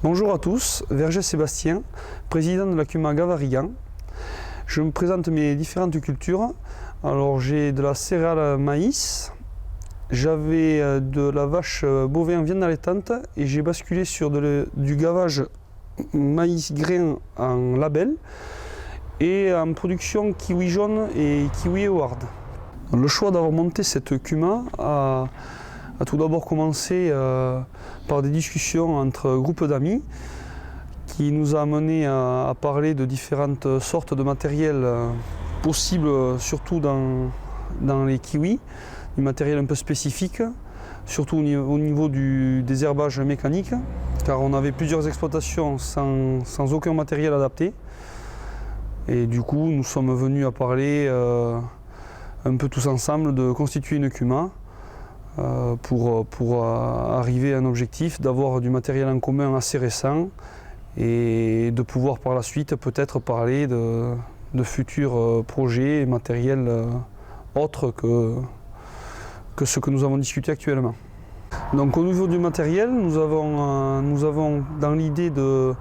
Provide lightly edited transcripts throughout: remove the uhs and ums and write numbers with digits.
Bonjour à tous, Verger Sébastien, président de la CUMA Gavarigan. Je me présente mes différentes cultures. Alors j'ai de la céréale maïs, j'avais de la vache bovin viande allaitante et j'ai basculé sur du gavage maïs grain en label et en production kiwi jaune et kiwi Award. Le choix d'avoir monté cette CUMA a tout d'abord commencé par des discussions entre groupes d'amis qui nous a amené à parler de différentes sortes de matériel possibles, surtout dans les kiwis, du matériel un peu spécifique, surtout au niveau des herbages mécaniques, car on avait plusieurs exploitations sans aucun matériel adapté. Et du coup, nous sommes venus à parler un peu tous ensemble de constituer une CUMA pour arriver à un objectif d'avoir du matériel en commun assez récent et de pouvoir par la suite peut-être parler de futurs projets et matériels autres que ce que nous avons discuté actuellement. Donc au niveau du matériel, nous avons dans l'idée de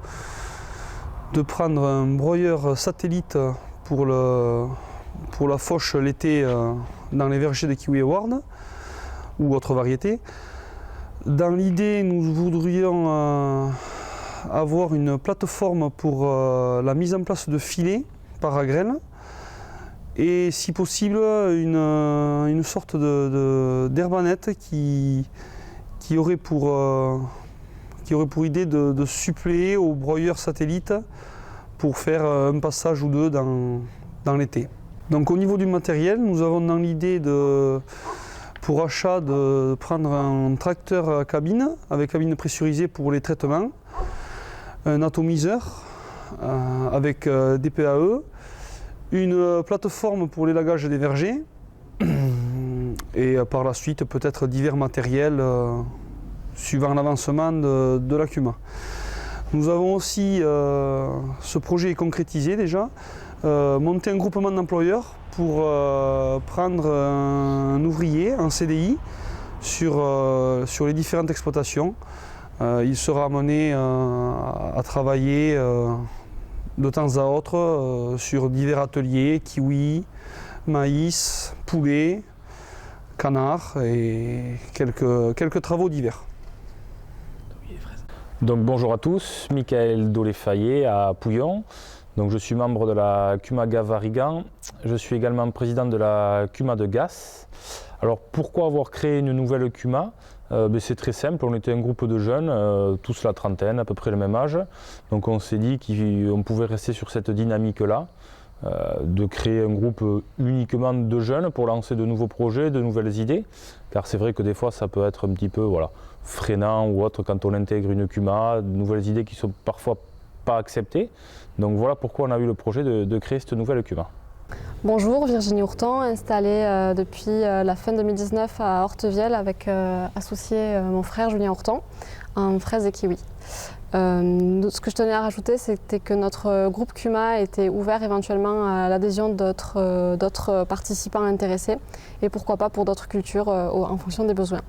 prendre un broyeur satellite pour la fauche l'été dans les vergers de Kiwi Award ou autres variétés. Dans l'idée, nous voudrions avoir une plateforme pour la mise en place de filets par à graines et si possible une sorte d'herbanette qui aurait pour idée de suppléer au broyeur satellite pour faire un passage ou deux dans l'été. Donc au niveau du matériel, nous avons dans l'idée pour achat de prendre un tracteur à cabine avec cabine pressurisée pour les traitements, un atomiseur avec des PAE, une plateforme pour l'élagage des vergers et par la suite peut-être divers matériels suivant l'avancement de la CUMA. Nous avons aussi, ce projet est concrétisé déjà, monter un groupement d'employeurs pour prendre un ouvrier en CDI sur les différentes exploitations. Il sera amené à travailler de temps à autre sur divers ateliers, kiwi, maïs, poulet, canard et quelques travaux divers. Donc bonjour à tous, Michael Dolé-Fayet à Pouillon. Donc, je suis membre de la CUMA Gavarigan. Je suis également président de la CUMA de Gasse. Alors pourquoi avoir créé une nouvelle CUMA? C'est très simple, on était un groupe de jeunes, tous la trentaine, à peu près le même âge. Donc on s'est dit qu'on pouvait rester sur cette dynamique-là, de créer un groupe uniquement de jeunes pour lancer de nouveaux projets, de nouvelles idées. Car c'est vrai que des fois ça peut être un petit peu freinant ou autre quand on intègre une CUMA, de nouvelles idées qui sont parfois pas acceptées. Donc voilà pourquoi on a eu le projet de créer cette nouvelle CUMA. Bonjour, Virginie Ourtan, installée depuis la fin 2019 à Hortevielle avec associé mon frère Julien Ourtan en fraises et kiwi. Ce que je tenais à rajouter, c'était que notre groupe CUMA était ouvert éventuellement à l'adhésion d'autres participants intéressés et pourquoi pas pour d'autres cultures en fonction des besoins.